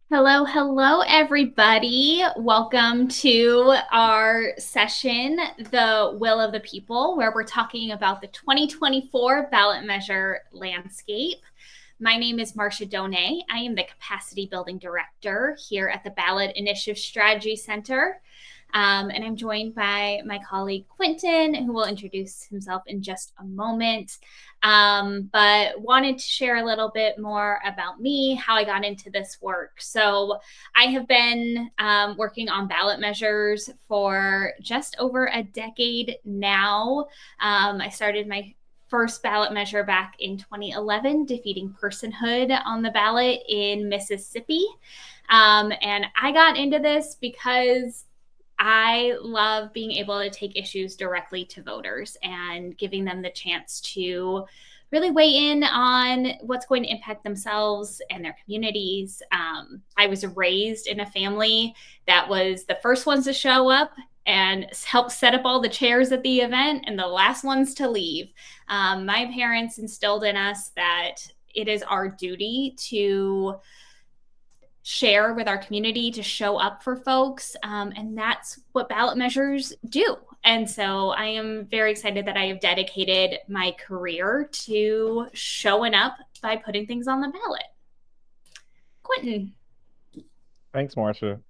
Hello, everybody. Welcome to our session, The Will of the People, where we're talking about the 2024 ballot measure landscape. My name is Marcia Donay. I am the Capacity Building Director here at the Ballot Initiative Strategy Center. And I'm joined by my colleague Quentin, who will introduce himself in just a moment. But wanted to share a little bit more about me, how I got into this work. So I have been working on ballot measures for just over a decade now. I started my first ballot measure back in 2011, defeating personhood on the ballot in Mississippi. And I got into this because I love being able to take issues directly to voters and giving them the chance to really weigh in on what's going to impact themselves and their communities. I was raised in a family that was the first ones to show up and help set up all the chairs at the event and the last ones to leave. My parents instilled in us that it is our duty to share with our community, to show up for folks. And that's what ballot measures do. And so I am very excited that I have dedicated my career to showing up by putting things on the ballot. Quentin. Thanks, Marcia.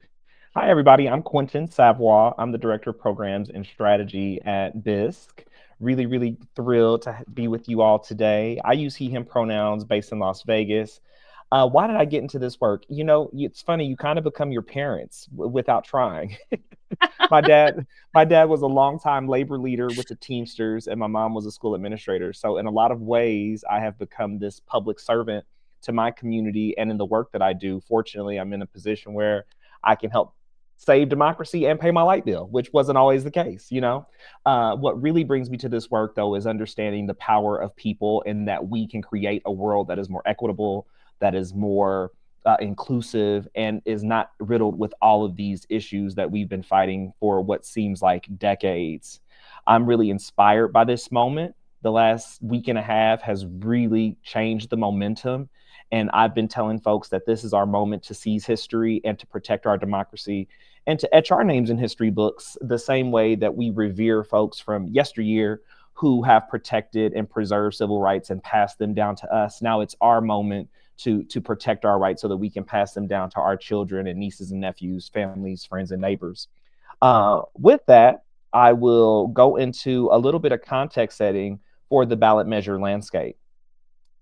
Hi, everybody. I'm Quentin Savoy. I'm the Director of Programs and Strategy at BISC. Really thrilled to be with you all today. I use he, him pronouns based in Las Vegas. Why did I get into this work? It's funny, you kind of become your parents without trying. My dad, my dad was a longtime labor leader with the Teamsters, and my mom was a school administrator. So in a lot of ways, I have become this public servant to my community and in the work that I do. Fortunately, I'm in a position where I can help save democracy and pay my light bill, which wasn't always the case. What really brings me to this work, though, is understanding the power of people and that we can create a world that is more equitable, that is more inclusive, and is not riddled with all of these issues that we've been fighting for what seems like decades. I'm really inspired by this moment. The last week and a half has really changed the momentum. And I've been telling folks that this is our moment to seize history and to protect our democracy and to etch our names in history books the same way that we revere folks from yesteryear who have protected and preserved civil rights and passed them down to us. Now it's our moment to protect our rights so that we can pass them down to our children and nieces and nephews, families, friends, and neighbors. With that, I will go into a little bit of context setting for the ballot measure landscape.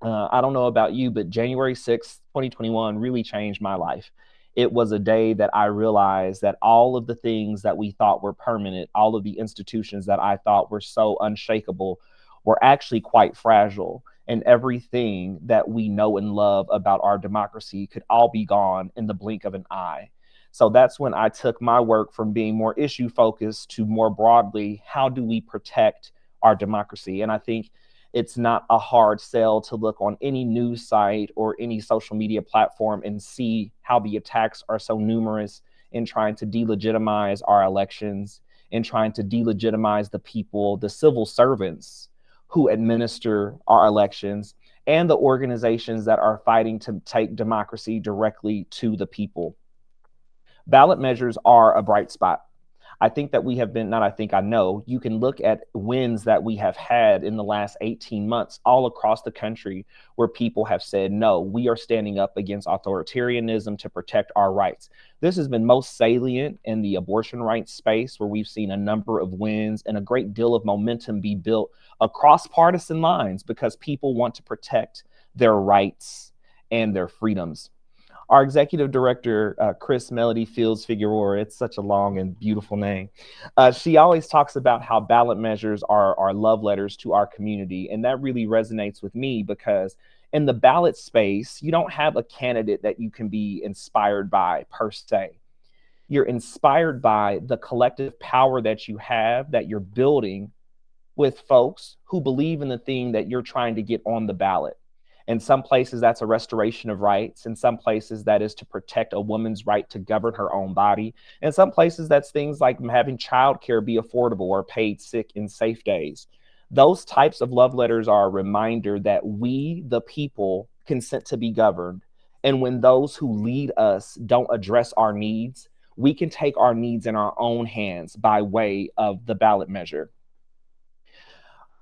I don't know about you, but January 6th, 2021 really changed my life. It was a day that I realized that all of the things that we thought were permanent, all of the institutions that I thought were so unshakable, were actually quite fragile. And everything that we know and love about our democracy could all be gone in the blink of an eye. So that's when I took my work from being more issue focused to more broadly, how do we protect our democracy? And I think it's not a hard sell to look on any news site or any social media platform and see how the attacks are so numerous in trying to delegitimize our elections, in trying to delegitimize the people, the civil servants who administer our elections, and the organizations that are fighting to take democracy directly to the people. Ballot measures are a bright spot. I think that we have been, not I think, I know, you can look at wins that we have had in the last 18 months all across the country where people have said, no, we are standing up against authoritarianism to protect our rights. This has been most salient in the abortion rights space, where we've seen a number of wins and a great deal of momentum be built across partisan lines because people want to protect their rights and their freedoms. Our executive director, Chris Melody Fields Figueroa, it's such a long and beautiful name. She always talks about how ballot measures are love letters to our community. And that really resonates with me because in the ballot space, you don't have a candidate that you can be inspired by per se. You're inspired by the collective power that you have, that you're building with folks who believe in the thing that you're trying to get on the ballot. In some places, that's a restoration of rights. In some places, that is to protect a woman's right to govern her own body. In some places, that's things like having childcare be affordable or paid sick and safe days. Those types of love letters are a reminder that we, the people, consent to be governed And when those who lead us don't address our needs, we can take our needs in our own hands by way of the ballot measure.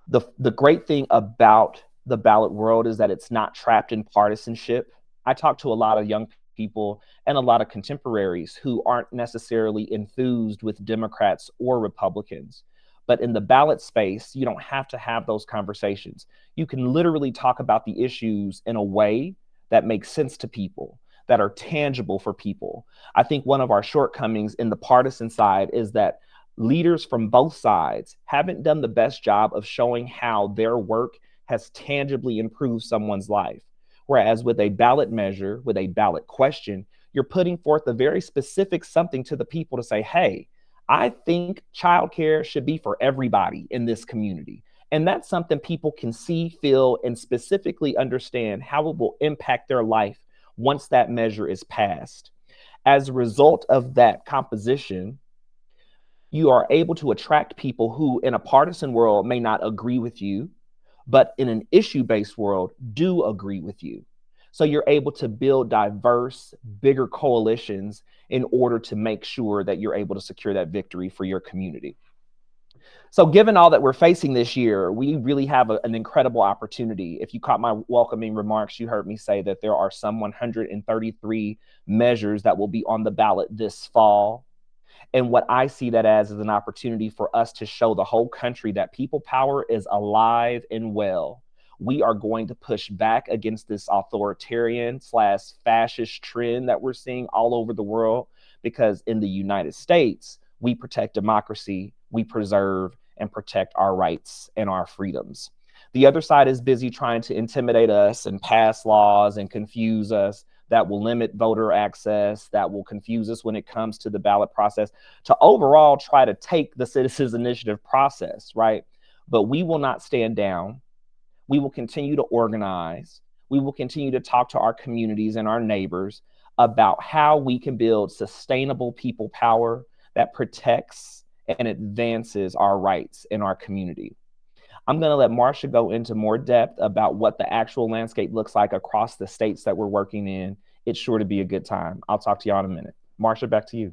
The great thing about the ballot world is that it's not trapped in partisanship. I talk to a lot of young people and a lot of contemporaries who aren't necessarily enthused with Democrats or Republicans. But in the ballot space, you don't have to have those conversations. You can literally talk about the issues in a way that makes sense to people, that are tangible for people. I think one of our shortcomings in the partisan side is that leaders from both sides haven't done the best job of showing how their work has tangibly improved someone's life. Whereas with a ballot measure, with a ballot question, you're putting forth a very specific something to the people to say, hey, I think childcare should be for everybody in this community. And that's something people can see, feel, and specifically understand how it will impact their life once that measure is passed. As a result of that composition, you are able to attract people who, in a partisan world, may not agree with you, but in an issue based world, do agree with you. So you're able to build diverse, bigger coalitions in order to make sure that you're able to secure that victory for your community. So, given all that we're facing this year, we really have an incredible opportunity. If you caught my welcoming remarks, you heard me say that there are some 133 measures that will be on the ballot this fall. And what I see that as is an opportunity for us to show the whole country that people power is alive and well. We are going to push back against this authoritarian / fascist trend that we're seeing all over the world, because in the United States, we protect democracy, we preserve and protect our rights and our freedoms. The other side is busy trying to intimidate us and pass laws and confuse us that will limit voter access, that will confuse us when it comes to the ballot process, to overall try to take the citizens initiative process, right? But we will not stand down. We will continue to organize. We will continue to talk to our communities and our neighbors about how we can build sustainable people power that protects and advances our rights in our community. I'm going to let Marsha go into more depth about what the actual landscape looks like across the states that we're working in. It's sure to be a good time. I'll talk to y'all in a minute. Marsha, back to you.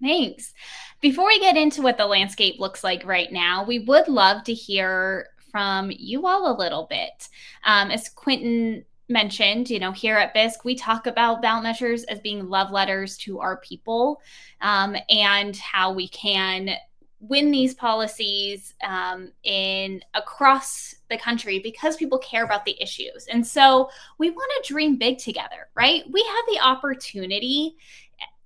Thanks. Before we get into what the landscape looks like right now, we would love to hear from you all a little bit. As Quentin mentioned, here at BISC, we talk about ballot measures as being love letters to our people, and how we can win these policies in across the country because people care about the issues. And so we want to dream big together, right? We have the opportunity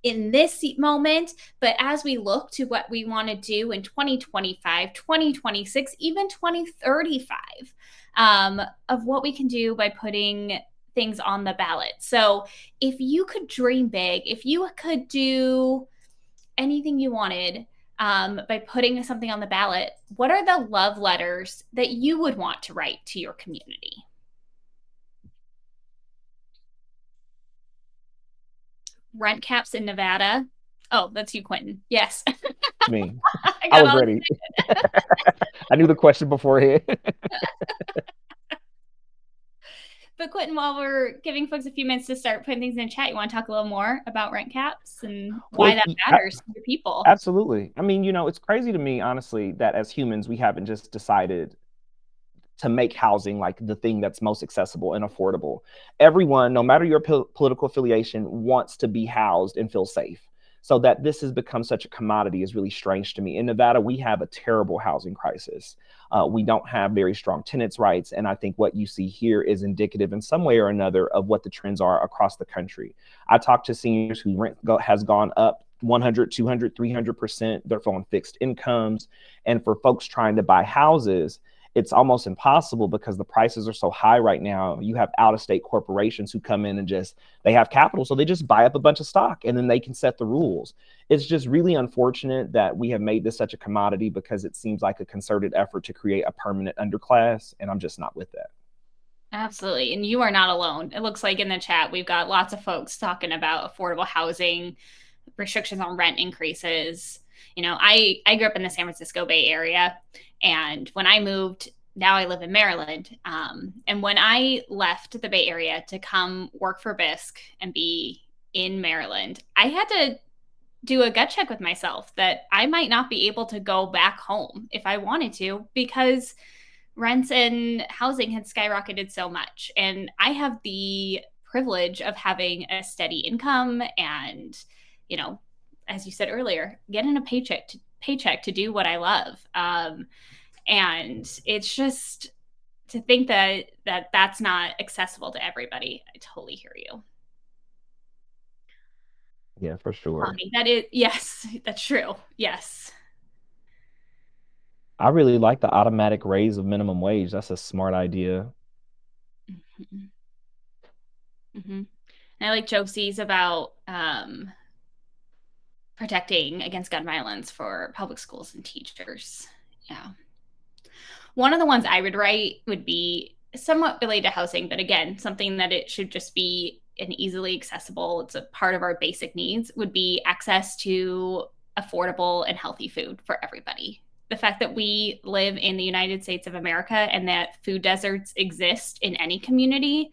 in this moment, but as we look to what we want to do in 2025, 2026, even 2035, of what we can do by putting things on the ballot. So if you could dream big, if you could do anything you wanted, by putting something on the ballot, what are the love letters that you would want to write to your community? Rent caps in Nevada. Oh, that's you, Quentin. Yes. Me. I I got was all ready. I knew the question beforehand. But Quentin, while we're giving folks a few minutes to start putting things in chat, you want to talk a little more about rent caps and why that matters to your people? Absolutely. I mean, it's crazy to me, honestly, that as humans, we haven't just decided to make housing like the thing that's most accessible and affordable. Everyone, no matter your political affiliation, wants to be housed and feel safe. So that this has become such a commodity is really strange to me. In Nevada, we have a terrible housing crisis. We don't have very strong tenants' rights. And I think what you see here is indicative in some way or another of what the trends are across the country. I talk to seniors whose rent has gone up 100, 200, 300%. They're on fixed incomes. And for folks trying to buy houses, it's almost impossible because the prices are so high right now. You have out-of-state corporations who come in and they have capital, so they just buy up a bunch of stock and then they can set the rules. It's just really unfortunate that we have made this such a commodity because it seems like a concerted effort to create a permanent underclass, and I'm just not with that. Absolutely. And you are not alone. It looks like in the chat, we've got lots of folks talking about affordable housing, restrictions on rent increases. I grew up in the San Francisco Bay Area. And when I moved now I live in Maryland. And when I left the Bay Area to come work for BISC and be in Maryland, I had to do a gut check with myself that I might not be able to go back home if I wanted to, because rents and housing had skyrocketed so much. And I have the privilege of having a steady income and, you know, as you said earlier, getting a paycheck to do what I love. And it's just to think that that's not accessible to everybody. I totally hear you. Yeah, for sure. That is, yes, that's true. Yes. I really like the automatic raise of minimum wage. That's a smart idea. Mm-hmm. Mm-hmm. And I like Josie's about protecting against gun violence for public schools and teachers. Yeah. One of the ones I would write would be somewhat related to housing, but again, something that it should just be an easily accessible, it's a part of our basic needs, would be access to affordable and healthy food for everybody. The fact that we live in the United States of America and that food deserts exist in any community,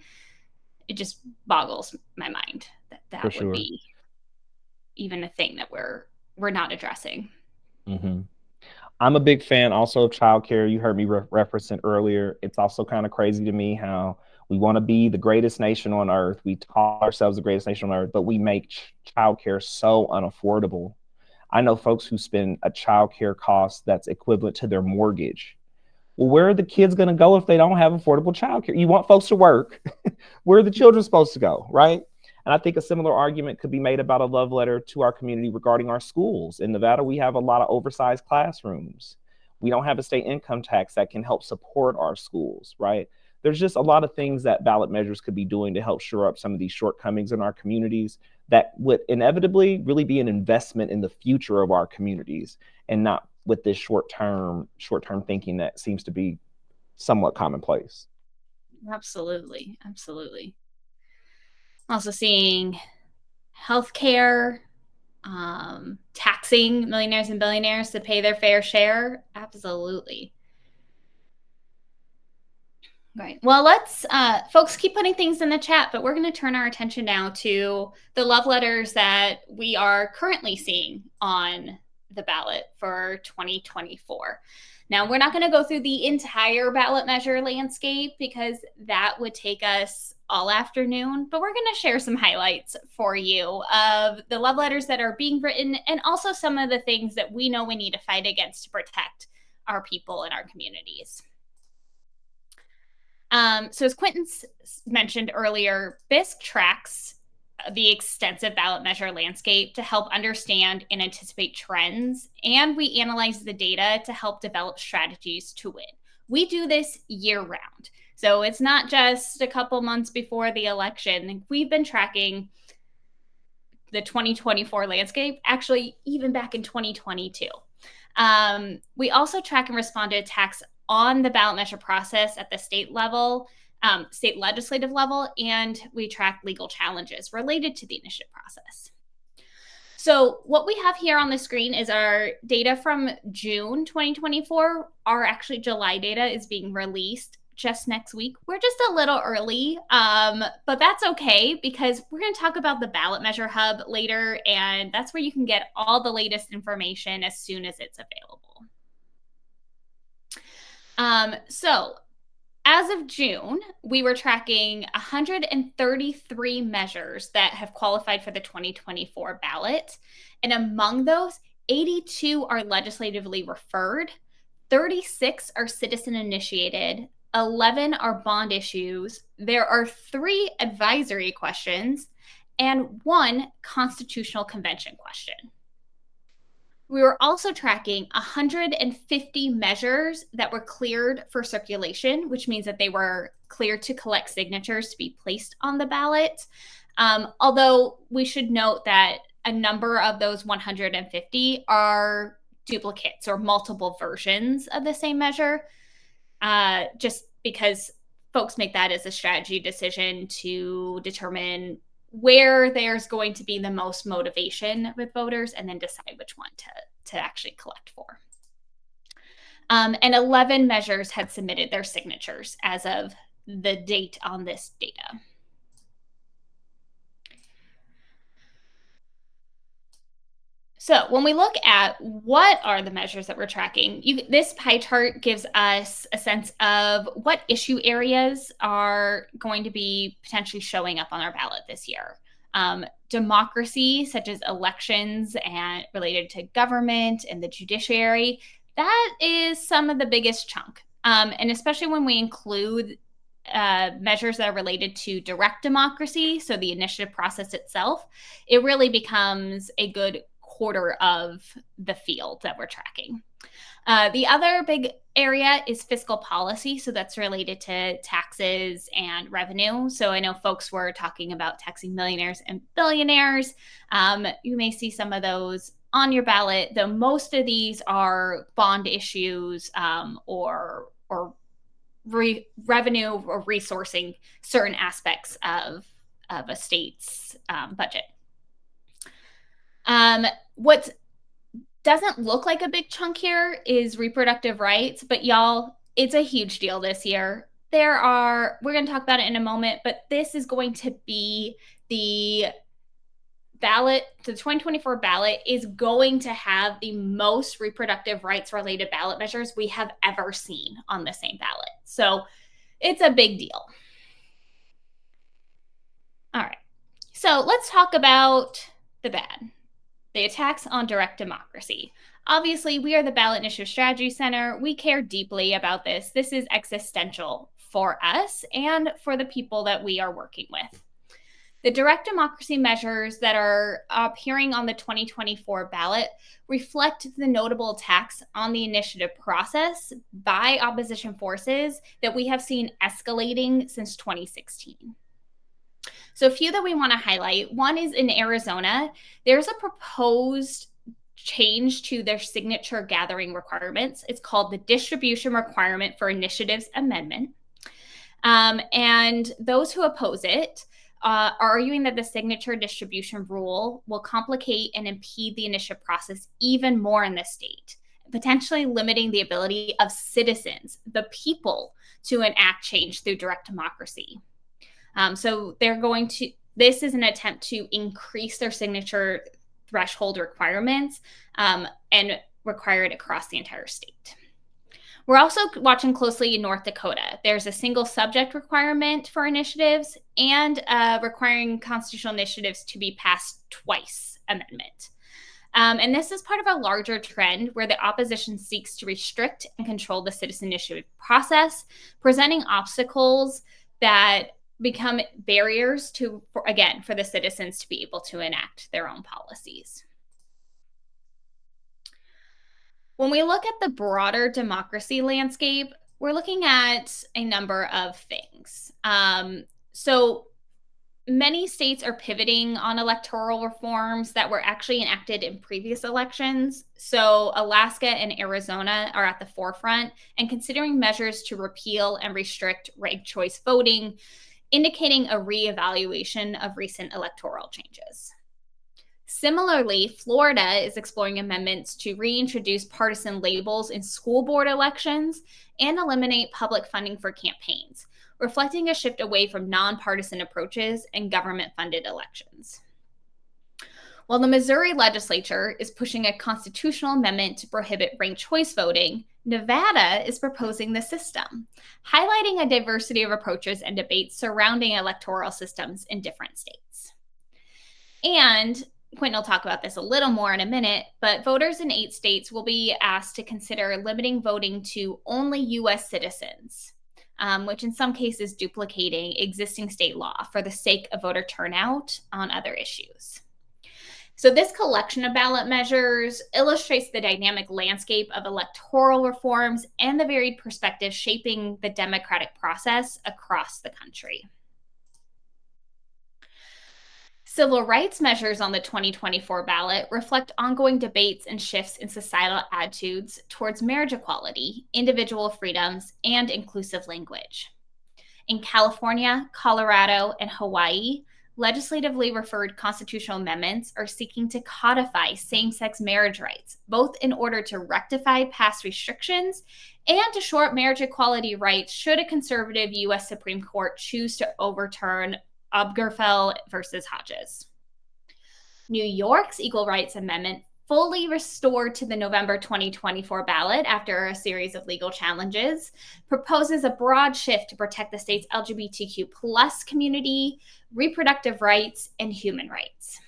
it just boggles my mind that For that would sure. be even a thing that we're not addressing. Hmm. I'm a big fan also of childcare. You heard me reference it earlier. It's also kind of crazy to me how we want to be the greatest nation on earth. We call ourselves the greatest nation on earth, but we make childcare so unaffordable. I know folks who spend a childcare cost that's equivalent to their mortgage. Well, where are the kids going to go if they don't have affordable childcare? You want folks to work. Where are the children supposed to go, right? And I think a similar argument could be made about a love letter to our community regarding our schools. In Nevada, we have a lot of oversized classrooms. We don't have a state income tax that can help support our schools, right? There's just a lot of things that ballot measures could be doing to help shore up some of these shortcomings in our communities that would inevitably really be an investment in the future of our communities and not with this short term thinking that seems to be somewhat commonplace. Absolutely. Absolutely. Also seeing healthcare, taxing millionaires and billionaires to pay their fair share. Absolutely. Right. Well, let's, folks, keep putting things in the chat, but we're going to turn our attention now to the love letters that we are currently seeing on the ballot for 2024. Now, we're not going to go through the entire ballot measure landscape because that would take us all afternoon, but we're going to share some highlights for you of the love letters that are being written and also some of the things that we know we need to fight against to protect our people and our communities. So as Quentin mentioned earlier, BISC tracks the extensive ballot measure landscape to help understand and anticipate trends, and we analyze the data to help develop strategies to win. We do this year round. So it's not just a couple months before the election. We've been tracking the 2024 landscape, actually, even back in 2022. We also track and respond to attacks on the ballot measure process at the state level, state legislative level, and we track legal challenges related to the initiative process. So what we have here on the screen is our data from June 2024. Our actually July data is being released just next week. We're just a little early, but that's okay because we're going to talk about the Ballot Measure Hub later, and that's where you can get all the latest information as soon as it's available. So as of June, we were tracking 133 measures that have qualified for the 2024 ballot. And among those, 82 are legislatively referred, 36 are citizen initiated, 11 are bond issues, there are 3 advisory questions, and 1 constitutional convention question. We were also tracking 150 measures that were cleared for circulation, which means that they were cleared to collect signatures to be placed on the ballot. Although we should note that a number of those 150 are duplicates or multiple versions of the same measure, just because folks make that as a strategy decision to determine where there's going to be the most motivation with voters and then decide which one to actually collect for. And 11 measures had submitted their signatures as of the date on this data. So when we look at what are the measures that we're tracking, this pie chart gives us a sense of what issue areas are going to be potentially showing up on our ballot this year. Democracy, such as elections and related to government and the judiciary, that is some of the biggest chunk. And especially when we include measures that are related to direct democracy, so the initiative process itself, it really becomes a good quarter of the field that we're tracking. The other big area is fiscal policy. So that's related to taxes and revenue. So I know folks were talking about taxing millionaires and billionaires. You may see some of those on your ballot, though most of these are bond issues or revenue or resourcing certain aspects of a state's budget. What doesn't look like a big chunk here is reproductive rights, but y'all, it's a huge deal this year. We're going to talk about it in a moment, but this is going to be the ballot. The 2024 ballot is going to have the most reproductive rights related ballot measures we have ever seen on the same ballot. So it's a big deal. All right. So let's talk about the bad. The attacks on direct democracy. Obviously, we are the Ballot Initiative Strategy Center. We care deeply about this. This is existential for us and for the people that we are working with. The direct democracy measures that are appearing on the 2024 ballot reflect the notable attacks on the initiative process by opposition forces that we have seen escalating since 2016. So a few that we want to highlight. One is in Arizona, there's a proposed change to their signature gathering requirements. It's called the Distribution Requirement for Initiatives Amendment. And those who oppose it are arguing that the signature distribution rule will complicate and impede the initiative process even more in the state, potentially limiting the ability of citizens, the people, to enact change through direct democracy. So this is an attempt to increase their signature threshold requirements and require it across the entire state. We're also watching closely in North Dakota. There's a single subject requirement for initiatives and requiring constitutional initiatives to be passed twice amendment. And this is part of a larger trend where the opposition seeks to restrict and control the citizen initiative process, presenting obstacles that become barriers for the citizens to be able to enact their own policies. When we look at the broader democracy landscape, we're looking at a number of things. So many states are pivoting on electoral reforms that were actually enacted in previous elections. So Alaska and Arizona are at the forefront and considering measures to repeal and restrict ranked choice voting, indicating a reevaluation of recent electoral changes. Similarly, Florida is exploring amendments to reintroduce partisan labels in school board elections and eliminate public funding for campaigns, reflecting a shift away from nonpartisan approaches and government-funded elections. While the Missouri legislature is pushing a constitutional amendment to prohibit ranked choice voting, Nevada is proposing the system, highlighting a diversity of approaches and debates surrounding electoral systems in different states. And Quentin will talk about this a little more in a minute, but voters in 8 states will be asked to consider limiting voting to only U.S. citizens, which in some cases duplicating existing state law for the sake of voter turnout on other issues. So this collection of ballot measures illustrates the dynamic landscape of electoral reforms and the varied perspectives shaping the democratic process across the country. Civil rights measures on the 2024 ballot reflect ongoing debates and shifts in societal attitudes towards marriage equality, individual freedoms, and inclusive language. In California, Colorado, and Hawaii, legislatively referred constitutional amendments are seeking to codify same sex marriage rights, both in order to rectify past restrictions and to shore up marriage equality rights should a conservative U.S. Supreme Court choose to overturn Obergefell versus Hodges. New York's Equal Rights Amendment, fully restored to the November 2024 ballot after a series of legal challenges, proposes a broad shift to protect the state's LGBTQ plus community, reproductive rights, and human rights.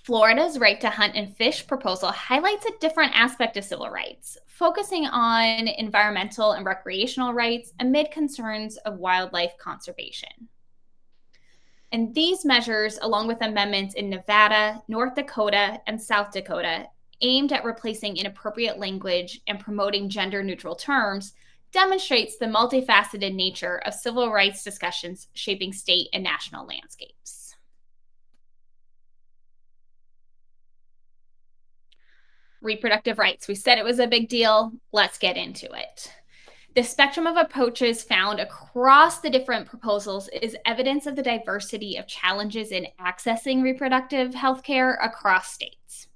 Florida's Right to Hunt and Fish proposal highlights a different aspect of civil rights, focusing on environmental and recreational rights amid concerns of wildlife conservation. And these measures, along with amendments in Nevada, North Dakota, and South Dakota, aimed at replacing inappropriate language and promoting gender-neutral terms, demonstrates the multifaceted nature of civil rights discussions shaping state and national landscapes. Reproductive rights. We said it was a big deal. Let's get into it. The spectrum of approaches found across the different proposals is evidence of the diversity of challenges in accessing reproductive health care across states.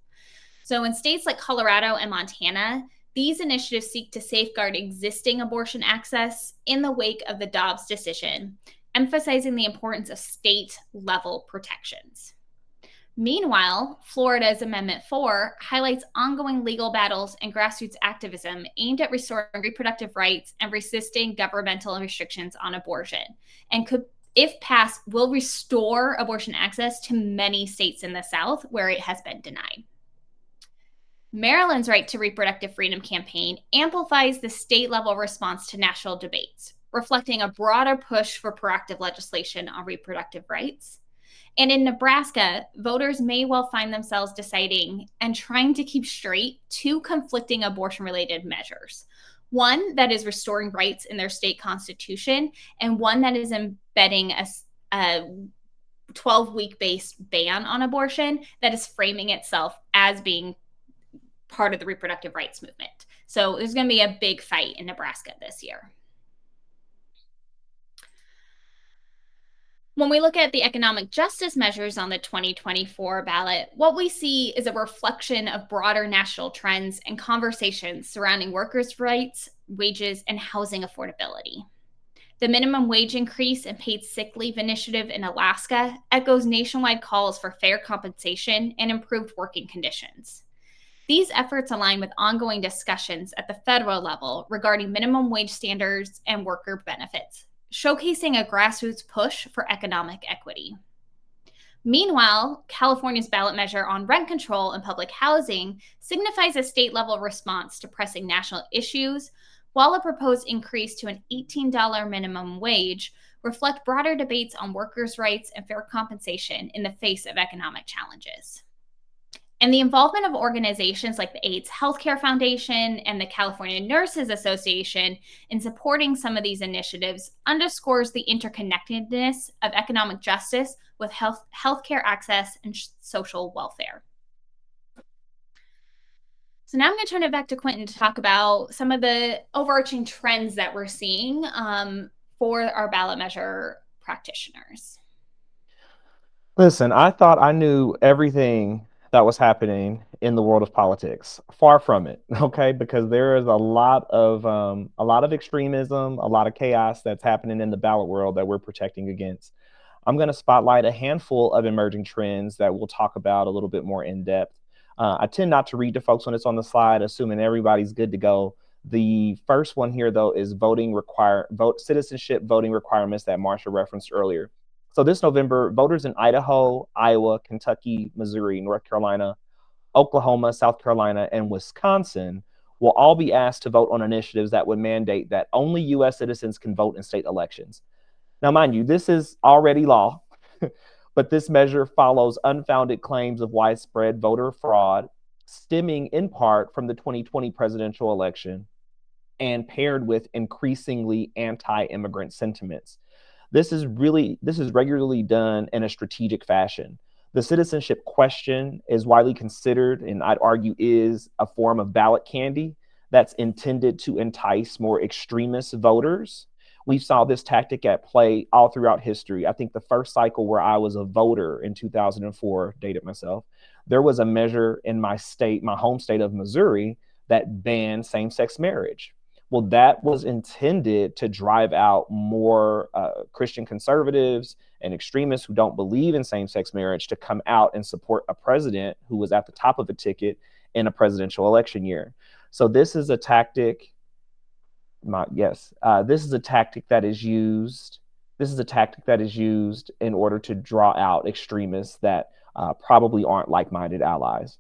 So in states like Colorado and Montana, these initiatives seek to safeguard existing abortion access in the wake of the Dobbs decision, emphasizing the importance of state-level protections. Meanwhile, Florida's Amendment 4 highlights ongoing legal battles and grassroots activism aimed at restoring reproductive rights and resisting governmental restrictions on abortion, and could, if passed, will restore abortion access to many states in the South where it has been denied. Maryland's Right to Reproductive Freedom campaign amplifies the state-level response to national debates, reflecting a broader push for proactive legislation on reproductive rights. And in Nebraska, voters may well find themselves deciding and trying to keep straight two conflicting abortion-related measures. One that is restoring rights in their state constitution, and one that is embedding a 12-week based ban on abortion that is framing itself as being part of the reproductive rights movement. So there's going to be a big fight in Nebraska this year. When we look at the economic justice measures on the 2024 ballot, what we see is a reflection of broader national trends and conversations surrounding workers' rights, wages, and housing affordability. The minimum wage increase and paid sick leave initiative in Alaska echoes nationwide calls for fair compensation and improved working conditions. These efforts align with ongoing discussions at the federal level regarding minimum wage standards and worker benefits, showcasing a grassroots push for economic equity. Meanwhile, California's ballot measure on rent control and public housing signifies a state-level response to pressing national issues, while a proposed increase to an $18 minimum wage reflect broader debates on workers' rights and fair compensation in the face of economic challenges. And the involvement of organizations like the AIDS Healthcare Foundation and the California Nurses Association in supporting some of these initiatives underscores the interconnectedness of economic justice with healthcare access and social welfare. So now I'm going to turn it back to Quentin to talk about some of the overarching trends that we're seeing for our ballot measure practitioners. Listen, I thought I knew everything that was happening in the world of politics. Far from it, okay? Because there is a lot of extremism, a lot of chaos that's happening in the ballot world that we're protecting against. I'm going to spotlight a handful of emerging trends that we'll talk about a little bit more in depth. I tend not to read to folks when it's on the slide, assuming everybody's good to go. The first one here, though, is citizenship voting requirements that Marsha referenced earlier. So this November, voters in Idaho, Iowa, Kentucky, Missouri, North Carolina, Oklahoma, South Carolina, and Wisconsin will all be asked to vote on initiatives that would mandate that only U.S. citizens can vote in state elections. Now, mind you, this is already law, but this measure follows unfounded claims of widespread voter fraud, stemming in part from the 2020 presidential election and paired with increasingly anti-immigrant sentiments. This is regularly done in a strategic fashion. The citizenship question is widely considered, and I'd argue is a form of ballot candy that's intended to entice more extremist voters, We saw this tactic at play all throughout history. I think the first cycle where I was a voter in 2004, dated myself, there was a measure in my state, my home state of Missouri, that banned same-sex marriage. Well, that was intended to drive out more Christian conservatives and extremists who don't believe in same-sex marriage to come out and support a president who was at the top of the ticket in a presidential election year. So this is a tactic. This is a tactic that is used. This is a tactic that is used in order to draw out extremists that probably aren't like-minded allies.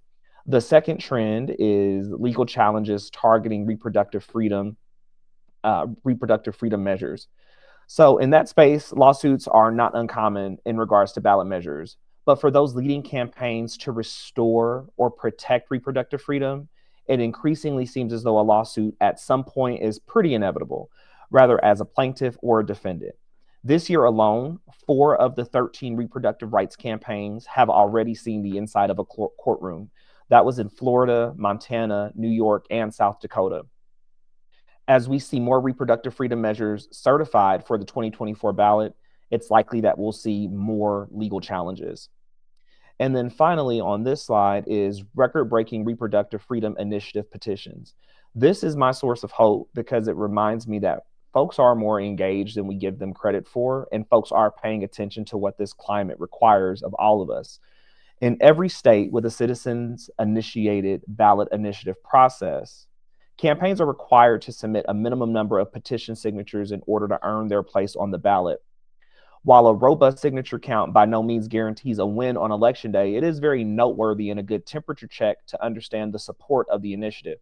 The second trend is legal challenges targeting reproductive freedom measures. So in that space, lawsuits are not uncommon in regards to ballot measures. But for those leading campaigns to restore or protect reproductive freedom, it increasingly seems as though a lawsuit at some point is pretty inevitable, rather as a plaintiff or a defendant. This year alone, 4 of the 13 reproductive rights campaigns have already seen the inside of a courtroom. That was in Florida, Montana, New York, and South Dakota. As we see more reproductive freedom measures certified for the 2024 ballot, it's likely that we'll see more legal challenges. And then finally on this slide is record-breaking reproductive freedom initiative petitions. This is my source of hope because it reminds me that folks are more engaged than we give them credit for, and folks are paying attention to what this climate requires of all of us. In every state with a citizens-initiated ballot initiative process, campaigns are required to submit a minimum number of petition signatures in order to earn their place on the ballot. While a robust signature count by no means guarantees a win on election day, it is very noteworthy and a good temperature check to understand the support of the initiative.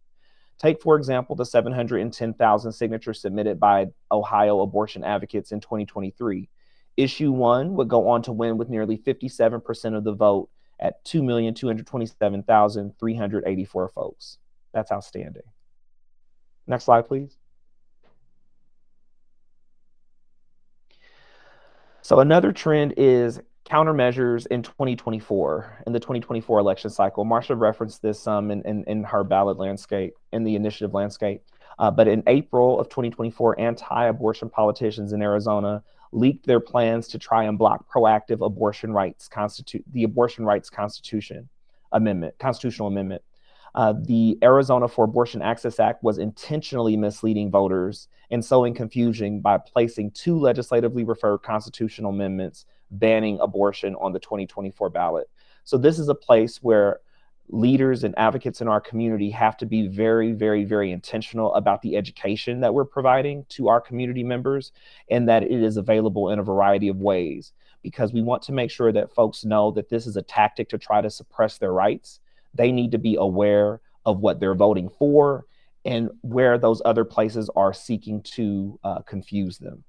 Take, for example, the 710,000 signatures submitted by Ohio abortion advocates in 2023. Issue 1 would go on to win with nearly 57% of the vote at 2,227,384 folks. That's outstanding. Next slide, please. So another trend is countermeasures in 2024, in the 2024 election cycle. Marsha referenced this some in her ballot landscape, in the initiative landscape. But in April of 2024, anti-abortion politicians in Arizona leaked their plans to try and block proactive abortion rights, the Abortion Rights Constitutional Amendment. The Arizona for Abortion Access Act was intentionally misleading voters and sowing confusion by placing 2 legislatively referred constitutional amendments banning abortion on the 2024 ballot. So this is a place where leaders and advocates in our community have to be very, very, very intentional about the education that we're providing to our community members, and that it is available in a variety of ways, because we want to make sure that folks know that this is a tactic to try to suppress their rights. They need to be aware of what they're voting for and where those other places are seeking to confuse them.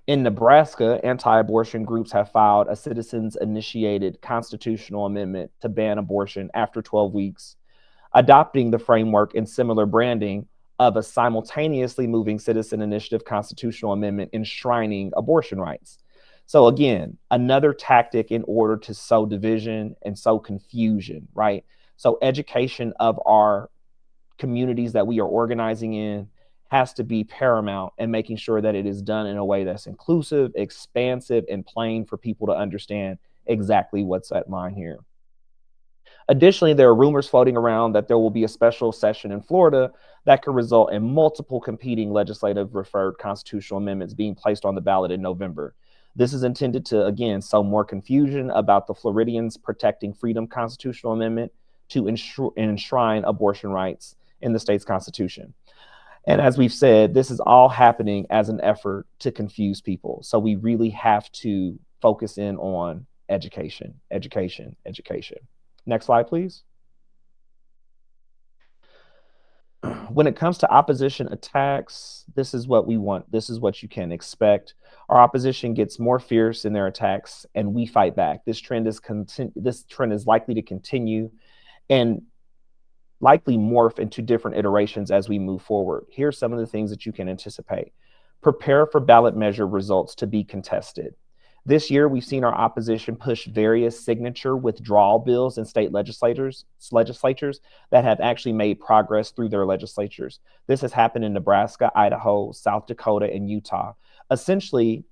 In Nebraska, anti-abortion groups have filed a citizens-initiated constitutional amendment to ban abortion after 12 weeks, adopting the framework and similar branding of a simultaneously moving citizen initiative constitutional amendment enshrining abortion rights. So again, another tactic in order to sow division and sow confusion, right? So education of our communities that we are organizing in has to be paramount, and making sure that it is done in a way that's inclusive, expansive, and plain for people to understand exactly what's at line here. Additionally, there are rumors floating around that there will be a special session in Florida that could result in multiple competing legislative referred constitutional amendments being placed on the ballot in November. This is intended to, again, sow more confusion about the Floridians Protecting Freedom constitutional amendment to enshrine abortion rights in the state's constitution. And as we've said, this is all happening as an effort to confuse people. So we really have to focus in on education, education, education. Next slide, please. When it comes to opposition attacks, this is what we want. This is what you can expect. Our opposition gets more fierce in their attacks, and we fight back. This trend is likely to continue and likely morph into different iterations as we move forward. Here's some of the things that you can anticipate. Prepare for ballot measure results to be contested. This year, we've seen our opposition push various signature withdrawal bills in state legislatures that have actually made progress through their legislatures. This has happened in Nebraska, Idaho, South Dakota, and Utah. Essentially,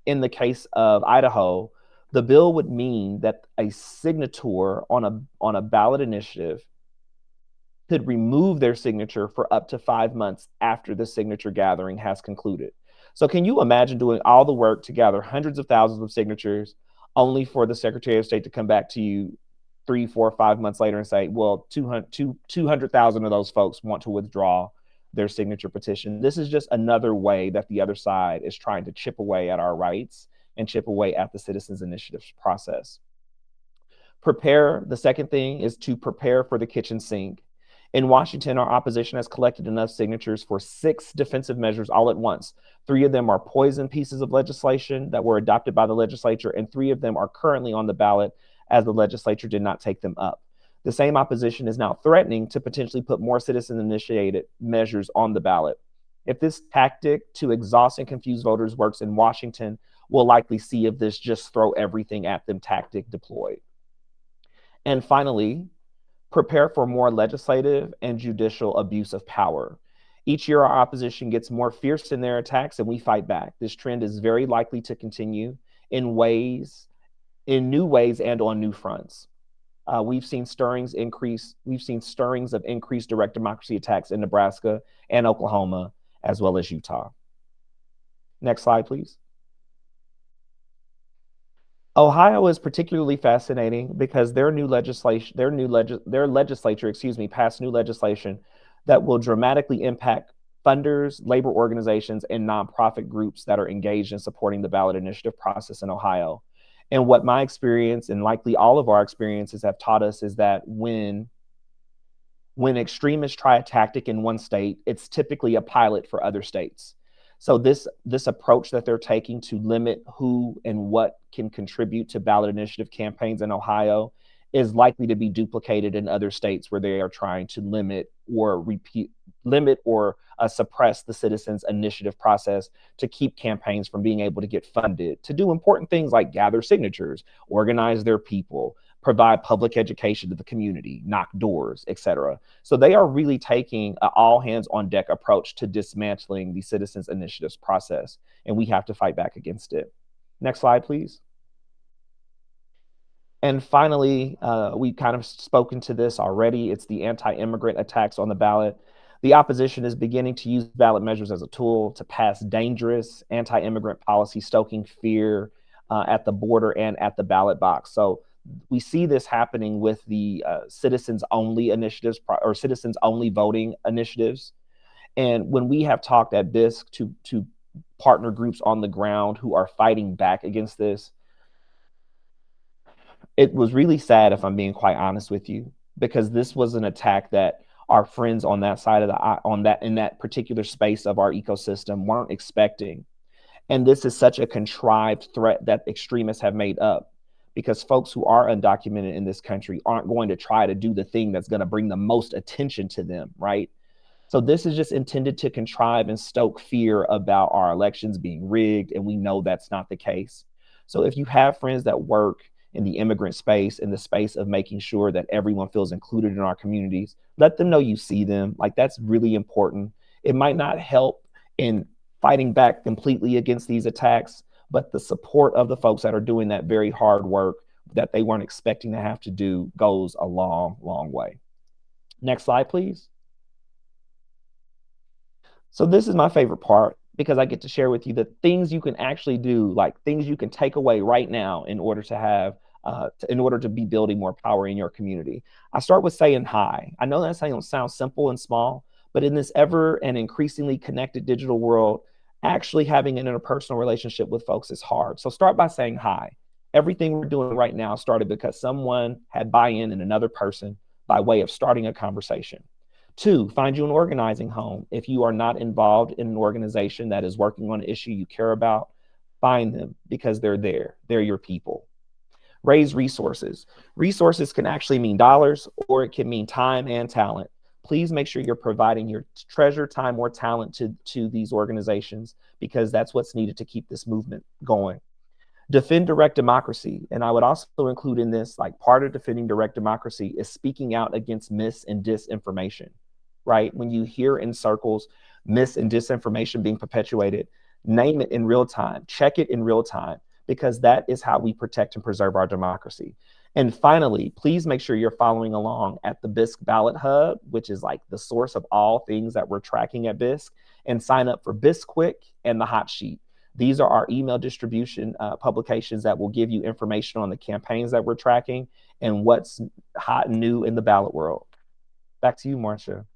in the case of Idaho, the bill would mean that a signature on a ballot initiative could remove their signature for up to 5 months after the signature gathering has concluded. So can you imagine doing all the work to gather hundreds of thousands of signatures only for the Secretary of State to come back to you 3, 4, 5 months later and say, well, 200,000 of those folks want to withdraw their signature petition? This is just another way that the other side is trying to chip away at our rights and chip away at the citizens' initiative process. The second thing is to prepare for the kitchen sink. In Washington, our opposition has collected enough signatures for 6 defensive measures all at once. 3 of them are poison pieces of legislation that were adopted by the legislature, and 3 of them are currently on the ballot as the legislature did not take them up. The same opposition is now threatening to potentially put more citizen-initiated measures on the ballot. If this tactic to exhaust and confuse voters works in Washington, we'll likely see if this just throw everything at them tactic deployed. And finally, prepare for more legislative and judicial abuse of power. Each year, our opposition gets more fierce in their attacks and we fight back. This trend is very likely to continue in new ways and on new fronts. We've seen stirrings of increased direct democracy attacks in Nebraska and Oklahoma, as well as Utah. Next slide, please. Ohio is particularly fascinating because their legislature, passed new legislation that will dramatically impact funders, labor organizations, and nonprofit groups that are engaged in supporting the ballot initiative process in Ohio. And what my experience and likely all of our experiences have taught us is that when extremists try a tactic in one state, it's typically a pilot for other states. So this approach that they're taking to limit who and what can contribute to ballot initiative campaigns in Ohio is likely to be duplicated in other states where they are trying to limit or suppress the citizens' initiative process to keep campaigns from being able to get funded to do important things like gather signatures, organize their people, provide public education to the community, knock doors, etc. So they are really taking an all-hands-on-deck approach to dismantling the citizens' initiatives process, and we have to fight back against it. Next slide, please. And finally, we've kind of spoken to this already. It's the anti-immigrant attacks on the ballot. The opposition is beginning to use ballot measures as a tool to pass dangerous anti-immigrant policy, stoking fear at the border and at the ballot box. So we see this happening with the citizens-only initiatives or citizens-only voting initiatives. And when we have talked at BISC to partner groups on the ground who are fighting back against this, it was really sad, if I'm being quite honest with you, because this was an attack that our friends on that side of in that particular space of our ecosystem weren't expecting. And this is such a contrived threat that extremists have made up, because folks who are undocumented in this country aren't going to try to do the thing that's going to bring the most attention to them, right? So this is just intended to contrive and stoke fear about our elections being rigged, and we know that's not the case. So if you have friends that work in the immigrant space, in the space of making sure that everyone feels included in our communities, let them know you see them. Like, that's really important. It might not help in fighting back completely against these attacks, but the support of the folks that are doing that very hard work that they weren't expecting to have to do goes a long, long way. Next slide, please. So this is my favorite part, because I get to share with you the things you can actually do, like things you can take away right now in order to have, in order to be building more power in your community. I start with saying hi. I know that sounds simple and small, but in this ever and increasingly connected digital world, actually having an interpersonal relationship with folks is hard. So start by saying hi. Everything we're doing right now started because someone had buy-in in another person by way of starting a conversation. 2, find you an organizing home. If you are not involved in an organization that is working on an issue you care about, find them, because they're there. They're your people. Raise resources. Resources can actually mean dollars, or it can mean time and talent. Please make sure you're providing your treasure, time, or talent to these organizations, because that's what's needed to keep this movement going. Defend direct democracy. And I would also include in this, like, part of defending direct democracy is speaking out against mis and disinformation, right? When you hear in circles mis and disinformation being perpetuated, name it in real time, check it in real time, because that is how we protect and preserve our democracy. And finally, please make sure you're following along at the BISC Ballot Hub, which is like the source of all things that we're tracking at BISC, and sign up for BISC Quick and the Hot Sheet. These are our email distribution publications that will give you information on the campaigns that we're tracking and what's hot and new in the ballot world. Back to you, Marcia.